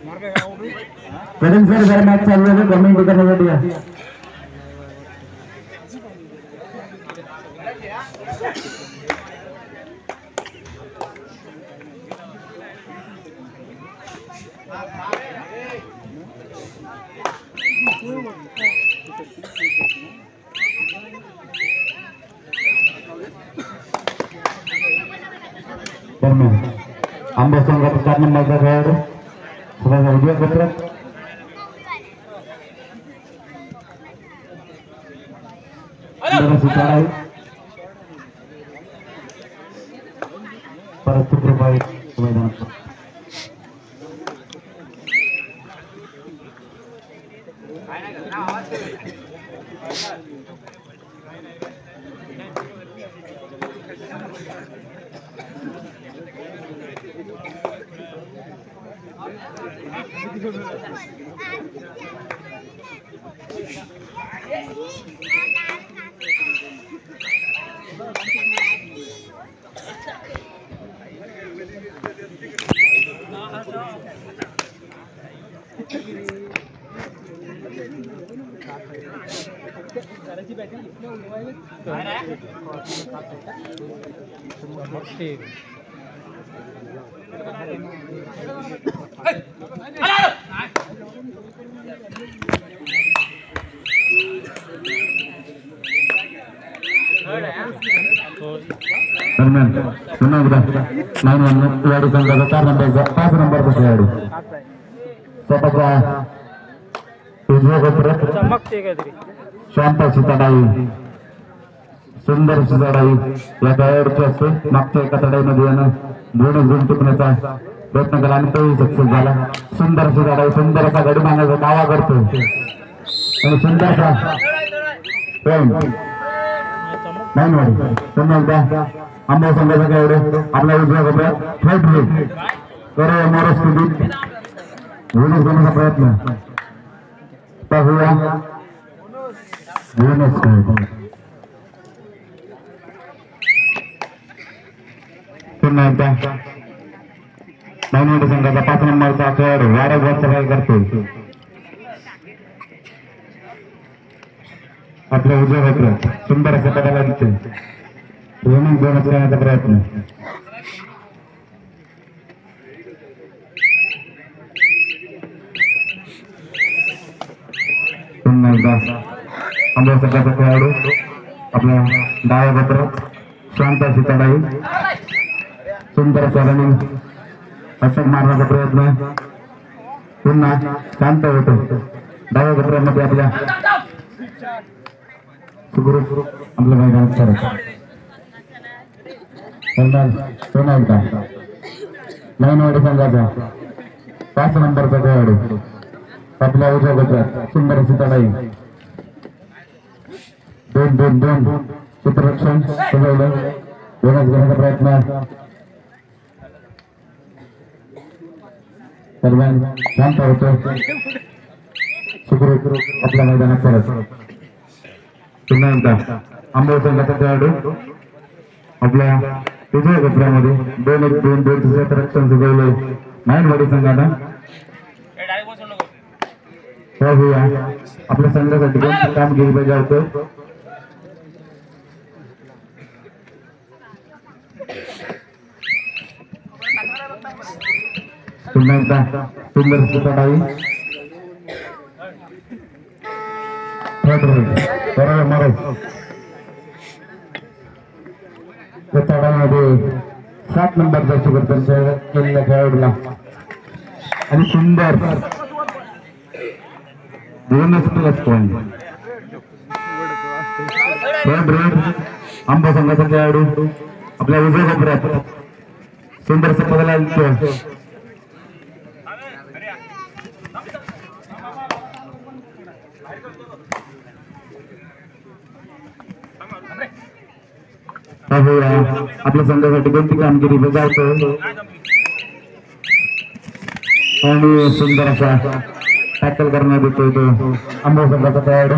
Kadam sir जरा match चालू है कमेंट करण्यासाठी या दरम्यान आंबा संघाचा 4 नंबरचा खेळाडू सुभाष उजव्या कोपऱ्यात परत सुप्रभात मैदानात दरम्यान पुन्हा एकदा 9 खेळाडू संघाचा 4 नंबरचा 5 नंबरचा खेळाडू स्वतःचा उजव्या कोपऱ्यात शांत सीताडाई सुंदर सीताडाई या खेळाडूची असते मागच्या एका तडाईमध्ये यानं बोनस गुण टिकण्याचा प्रयत्न केला आणि तोही सक्सेस झाला. सुंदर सीताडाई सुंदर असा गडी मारण्याचा दावा करतो आणि सुंदरसा नाही पुन्हा एकदा आंबा संघाचा खेळाडू आपल्या उजव्या कोपऱ्यात थर्ड रेट बरोबर मोर स्थितीत बोनस घेण्याचा प्रयत्न पाहूया. बोनस पुन्हा एकदा नायनवडी संघाचा 5 नंबरचा खेळाडू वारंवार सफाई करतो आपल्या उजव्या कोपऱ्यात सुंदर अशा पदाला दिसते रनिंग बोनस करण्याचा प्रयत्न पुन्हा एकदा आंबा संघाचा खेळाडू आपल्या डाव्या कोपऱ्यात शांत सीताडाई सुंदर असा रनिंग अटक मारण्याचा प्रयत्न पुन्हा शांत होतो डाव्या कोपऱ्यामध्ये आपल्या सुखरूप आपल्या मैदानात करत पुन्हा एकदा नायनवडी संघाचा 5 नंबरचा खेळाडू आपल्या उजव्या कोपऱ्यात सुंदर सीताडाई 2-2-2 क्षेत्ररक्षण सजवलं बोनस घेण्याचा प्रयत्न दरम्यान शांत होतो सुखरूप आपल्या मैदानात परत पुन्हा एकदा आंबा संघाचा खेळाडू आपल्या उजव्या कोपऱ्यामध्ये 2-1-2-2 क्षेत्ररक्षण सजवलं नायनवडी संघानं पाहूया आपल्या संघासाठी कोणती कामगिरी बजावतो. पुन्हा एकदा सुंदर सीताडाई बरोबर मारत तडामध्ये 7 नंबरचा सुगर्तन केलेल्या खेळाडूला आणि सुंदर बोनस प्लस पॉइंट आंबा संघाचा खेळाडू आपल्या उजव्या कोपऱ्यात सुंदर पदाला आपल्या संघासाठी कोणती कामगिरी बजावतो आणि सुंदर असा टॅकल करण्यात येतो तो आंबा संघाचा खेळाडू.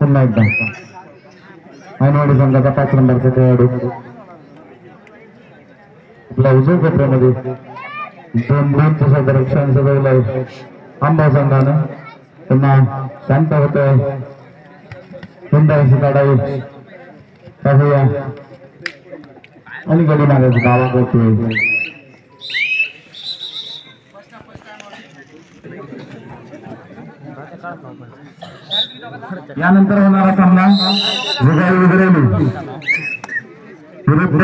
पुन्हा एकदा नायनवडी संघाचा 5 नंबरचा खेळाडू आपल्या उजव्या कोपऱ्यामध्ये दोन तसं रक्षण सजवलंय आंबा संघानं पुन्हा शांत होतोय सुंदर अशी लढाई पाहूया आणि गडी मागायची दावा करतोय यानंतर होणारा सामना जुगारी उघडेली विरुद्ध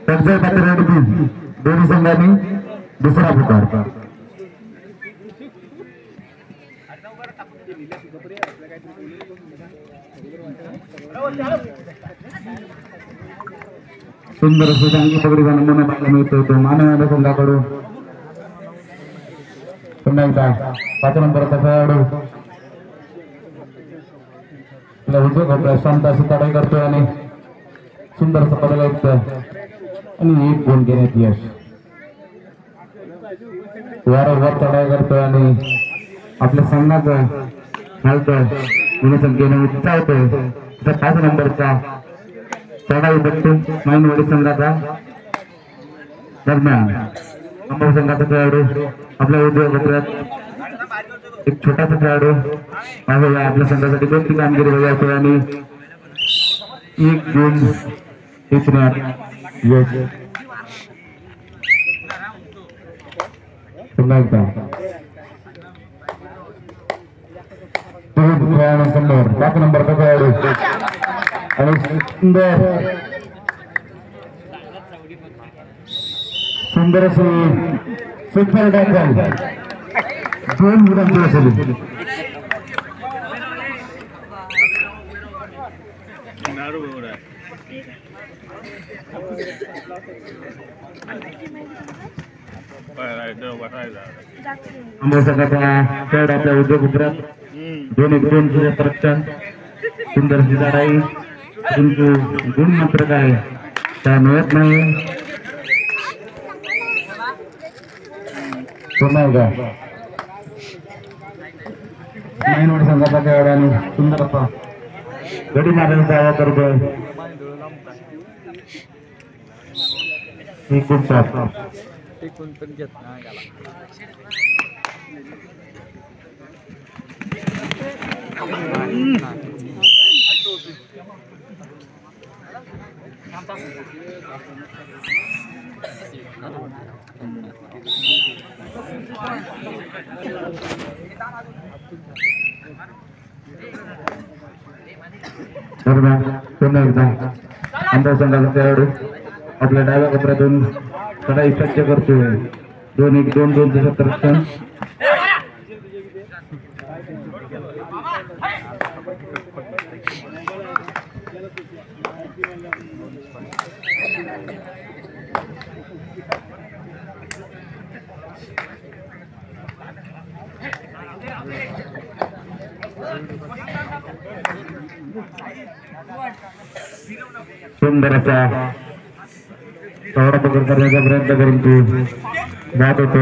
पंचायत पातळीवर दोन्ही संघांनी दुसरा पुकार सुंदर सुजांगी पगडीचा नमुना पाहायला मिळतो तो मानव संघाकडून पुन्हा एकदा 5 नंबरचा खेळाडू उजव्या शांत अशी तडाई करतोय आणि सुंदरचा पडला आणि एक गुण घेण्यात यश वारंवार चढाई करतोय आणि आपल्या संघाचं घालतोय गुणसंख्येने उंचावतोय 5 नंबरचा चढाई बघतो माईनवाडी संघाचा दरम्यान अंबा संघाचा खेळाडू आपल्या उजव्या पत्रात एक छोटासा खेळाडू आहे आपल्या संघासाठी कोणती कामगिरी बजावतोय आणि एक गुण टिकण्यात यश पुन्हा एकदा खेळाडूंसमोर 5 नंबरचा खेळाडू आणि सुंदर अशी सुपर टॅकल 2 गुणांची असेल अंबा संघाचा खेळ आपल्या उद्योग उपरात 2-1 रक्षण सुंदरशी लढाई परंतु गुण मात्र काय त्या मिळत नाही पुन्हा एकदा माईनवाडी संघाचा खेळाडू आणि सुंदर असा गडी मारण्याचा दावा करतोय एक गुण दरम्यान पुन्हा एकदा अंबा संघाचा खेळाडू आपल्या डाव्या कपड्यातून चढाई सज्ज करतोय 2-1-2-2 रक्षण सुंदर असा चौडा पकड करण्याचा प्रयत्न करून तू जात होतो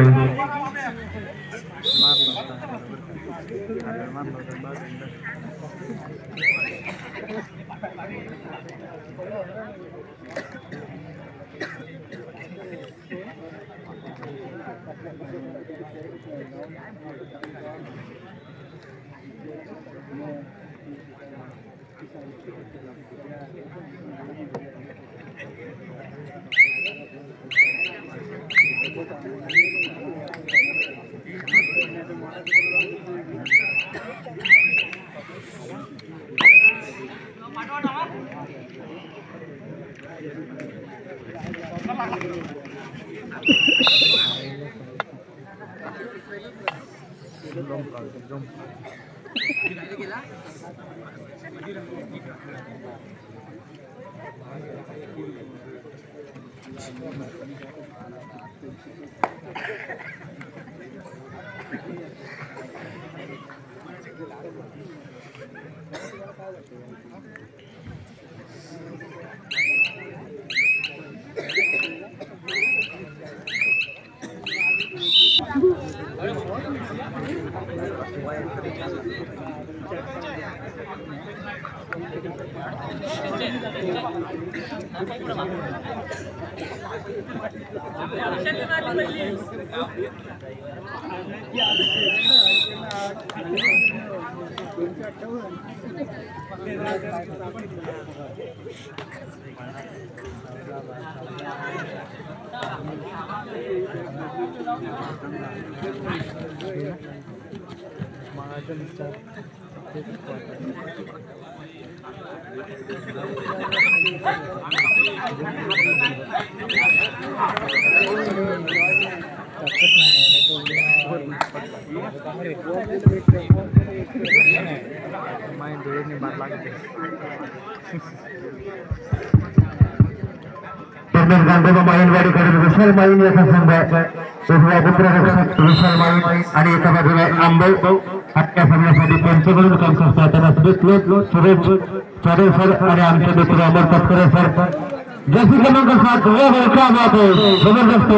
गांधोबा माईनवाडीकडे विशाल माईन याचा संघ उजव्या पुत्ररक्षक विशाल माईन आणि एका बाजूला आंबे हत्या संघासाठी त्यांच्याकडून काम करताना सुरेश चरे सर आणि आमचे मित्र अमर तटकरे सर जैसे क्रमांक 7 क्या बात है जबरदस्त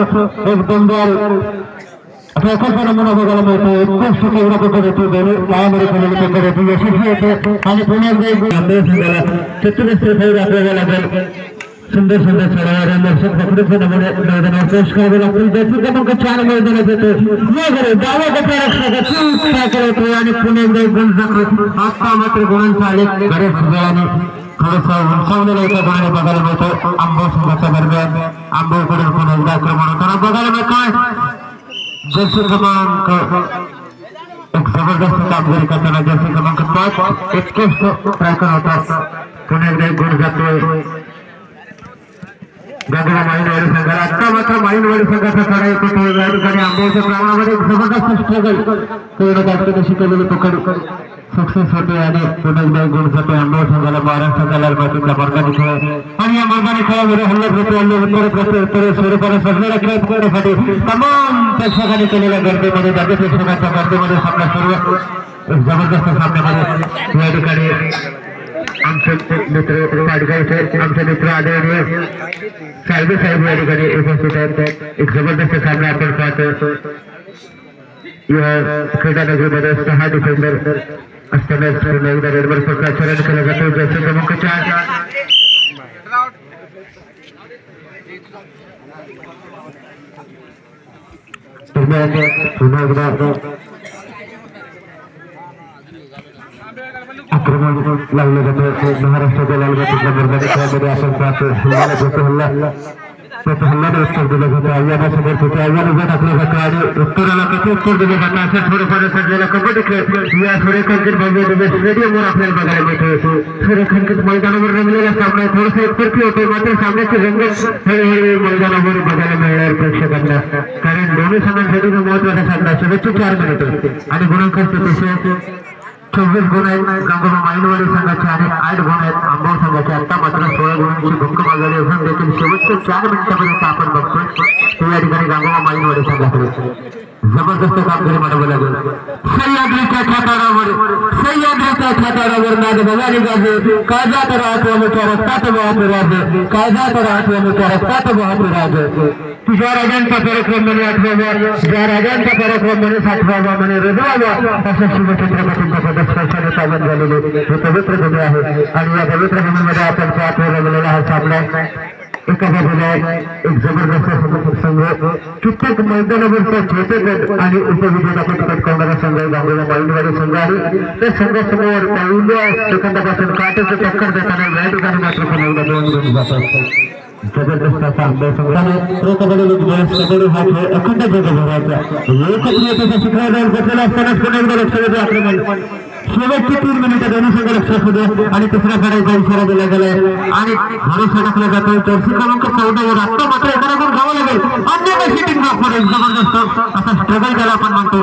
एक दमदार असा नमुना बघायला मिळतो खूप सुखी पद्धती दोन्ही पायामध्ये केलेली पद्धती यशस्वी होते आणि पुण्यात चतुरस्थ खेळ दाखवायला लागेल सुंदर सुंदर चढावा दर्शक पकडीचे नमुने मैदानावर पेश करावे लागतील ज्याची क्रमांक 4 मैदानात येतो डाव्या गटारक्षक करतो आणि पुणे गुण आता मात्र गुणांचा आलेख बरेच वेळाने थोडंसं उंचावलेला एका गुणाने बघायला मिळतो आंबो संघाच्या दरम्यान आंबोकडून पुन्हा एकदा आक्रमण होताना बघायला मिळतोय जर्सी क्रमांक एक जबरदस्त कामगिरी करताना जर्सी क्रमांक 5 उत्कृष्ट ट्रॅकर होतात पुन्हा एकदा गुण जातोय गांधीला माईनवाडी संघाला आता मात्र माईनवाडी संघाचा चढा येतो या ठिकाणी आंबोच्या प्रमाणामध्ये जबरदस्त स्ट्रगल पूर्ण कशी केलेली पकड सक्सेस होते आणि पुन्हा एकदा गुण जातो आंबो संघाला महाराष्ट्राच्या लाल मातीतला मैदानी खेळ आणि या मैदानी खेळामध्ये हल्ला उत्तर स्वरूपाने सजलेला खेळ पकडण्यासाठी तमाम प्रेक्षकांनी केलेल्या गर्दीमध्ये जागे प्रेक्षकांच्या गर्दीमध्ये आपला सर्व जबरदस्त सामन्यामध्ये या ठिकाणी आमचे मित्र पाडगावचे आमचे मित्र आदरणीय साहेब या ठिकाणी उपस्थित आहेत एक जबरदस्त सामना आपण पाहतो या क्रीडा नगरीमध्ये 6 डिसेंबर असताना एकदा रेडबल प्रचारण केला जातो जसे क्रमांक 4 पुन्हा एकदा आक्रमण लागले जाते महाराष्ट्राच्या लालबातीतल्या मैदानी खेळामध्ये आपण पाहतो हल्ल्याने उत्तर दिलं जातं आव्हाना समोर होते आव्हानाचं टाकलं जातं आणि उत्तराला कसं उत्तर दिलं जातं असं थोडंफार सजलेला कबड्डी खेळ या सूर्यकांकित भव्य स्टेडियमवर आपल्याला बघायला मिळतो सूर्यकांकित मैदानावर रंगलेला सामना थोडंसं एकतर्फी होते मात्र सामन्याची रंगत हळूहळू मैदानावर बघायला मिळणार प्रेक्षकांना कारण दोन्ही संघांसाठी महत्वाचा सामना शेवटचे 4 मिनिट आणि गुणांकांचे 26 गुण आहेत गांधोबा माईनवाडी संघाचे आणि 8 गुण आहेत आंबो संघाचे आता मात्र 16 गुणांची भूक मागवली असून देखील शेवटच्या 4 मिनिटापर्यंत आपण बघतोय तो या ठिकाणी गांधोबा माईनवाडी संघाकडे जबरदस्त कामगिरी मानवावी लागेल सह्याद्रीच्या ठाटारावर नाद भवानी गाजे काळजात राहत्वामुच्या रक्तात वाहत राजे काळजात राहत्वामुच्या रक्तात वाहत राजे तुझ्या राजांचा पराक्रम म्हणे 8वावा ज्या राजांचा पराक्रम म्हणे 7वावा म्हणे रजवावा असं शिवछत्रपतींच्या पदस्पर्शाने सावध झालेले हे पवित्र भूमी आहे आणि या पवित्र भूमीमध्ये आपण पाहतो रंगलेला हा सामना एका बाजूला एक जबरदस्त संघ कित्येक मैदानावरचा छोटे आणि उपविजेतापद पटकावणारा संघ गांधीला माईनवाडी संघ आहे त्या संघासमोर पहिल्या सेकंदापासून काटेचं टक्कर देताना या ठिकाणी मात्र पुन्हा एकदा 2 गुण जातात जबरदस्त असा अभ्यास कबड्डी हा खेळ अखंड जगभराचा एकत्रिततेचा शिखरावर बसलेला असतानाच पुन्हा एकदा लक्षात आक्रमण शेवटची 3 मिनिटं दोन्ही संघ लक्षात होते आणि तिसऱ्या खेळाचा इशारा दिला गेलाय आणि भरोसा टाकला जातो जर्सी क्रमांक 14 वर आता मात्र एखादा गुण घ्यावा लागेल अन्य सिटिंग जबरदस्त असा स्ट्रगल ज्याला आपण म्हणतो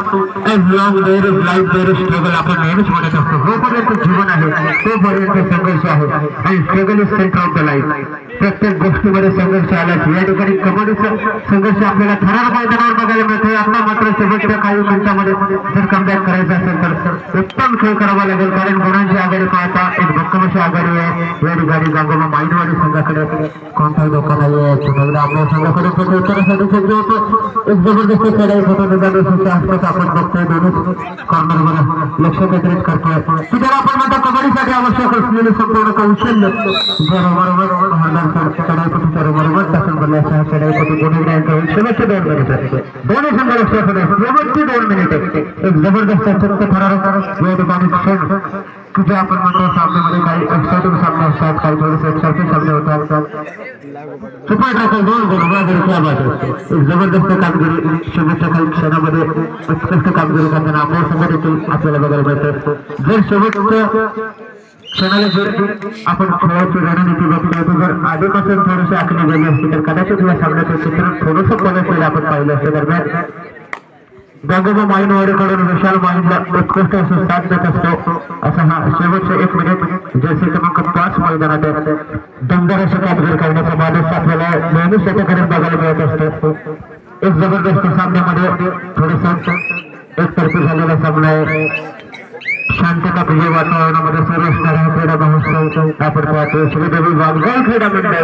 as long there is life there is struggle आपण नेहमीच म्हणत असतो जोपर्यंत जीवन आहे तोपर्यंत संघर्ष आहे आणि struggle is centre of the life प्रत्येक गोष्टीमध्ये संघर्ष आलाच या ठिकाणी कबड्डीचा संघर्ष आपल्याला ठराव मैदानावर बघायला मिळतोय आता मात्र शेवटच्या काही मिनिटांमध्ये जर कमबॅक करायचं असेल तर उत्तम खेळ करावा लागेल कारण गुणांची आघाडी पाहता एक भक्कम अशी आघाडी आहे या ठिकाणी गांधोबा माईनवाडी संघाकडे कोणताही धोका नाही आहे पुन्हा आंबो संघाकडे उत्तरासाठी सज्ज होतो एक जबरदस्त चढाई फटवण्याच्या आसपास आपण बघतोय दोन्ही कॉर्नरवर लक्ष केंद्रित करतोय की त्याला आपण म्हणतो कबड्डीसाठी आवश्यक असलेले संपूर्ण कौशल्य बरोबर चढाईपटूच्या बरोबर टाकून बोलल्याच्या चढाईपटू दोन्ही यांच्यावर शेवटचे 2 मिनिट दोन्ही संघ लक्षात शेवटची 2 मिनिट एक जबरदस्त चक्क थरारक या ठिकाणी क्षण की जे आपण म्हणतो सामन्यामध्ये काही एक्साइटिंग सामने असतात काही थोडेसे एक्साइटिंग सामने होतात सुपर ट्रॅकर 2 गोल वगैरे क्या बात आहे एक जबरदस्त कामगिरी शेवटच्या काही क्षणामध्ये उत्कृष्ट कामगिरी करताना आपल्या संघ देखील आपल्याला बघायला मिळतं जर शेवटच्या क्षणाला जर आपण खेळाची रणनीती बघतोय तर जर आधीपासून थोडीशी आखणी गेली असती तर कदाचित या सामन्याचं चित्र थोडंसं पॉलिश आपण पाहिलं असतं दरम्यान गंगोबा माईनवाडीकडून विशाल माईनला उत्कृष्ट असं साथ देत असतो असा हा शेवटचे 1 मिनिट जर्सी क्रमांक 5 मैदानात दमदार अशी कामगिरी करण्याचा माणूस आपल्याला नेहमीच त्याच्याकडे बघायला मिळत असतो एक जबरदस्त सामन्यामध्ये थोडंसं एकतर्फी झालेला सामना आहे शांतता प्रिय वातावरणामध्ये सुरू असणारा क्रीडा महोत्सव आपण पाहतो श्रीदेवी वाघवाल क्रीडा मंडळ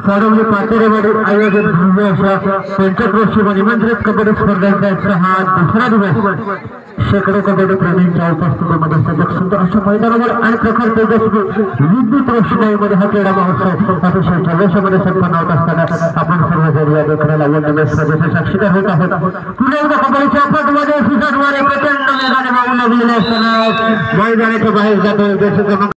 साडवली पाचेरेवाडी आयोजित भव्य अशा पंचक्रोशीवर निमंत्रित कबड्डी स्पर्धांचा हा दुसरा दिवस शेकडो कबड्डी प्रेमींच्या उपस्थितीमध्ये सजग सुंदर अशा मैदानावर आणि प्रखर तेजस्वी विद्युत रोषणाईमध्ये हा क्रीडा महोत्सव अतिशय जल्लोषामध्ये संपन्न होत असताना आपण सर्व जर या देखण्याला या स्पर्धेचे साक्षीदार होत आहोत पुढे एकदा कबड्डीच्या पटमध्ये सीझनद्वारे प्रचंड वेगाने वाहून लागलेले असताना मैदानाच्या बाहेर जातो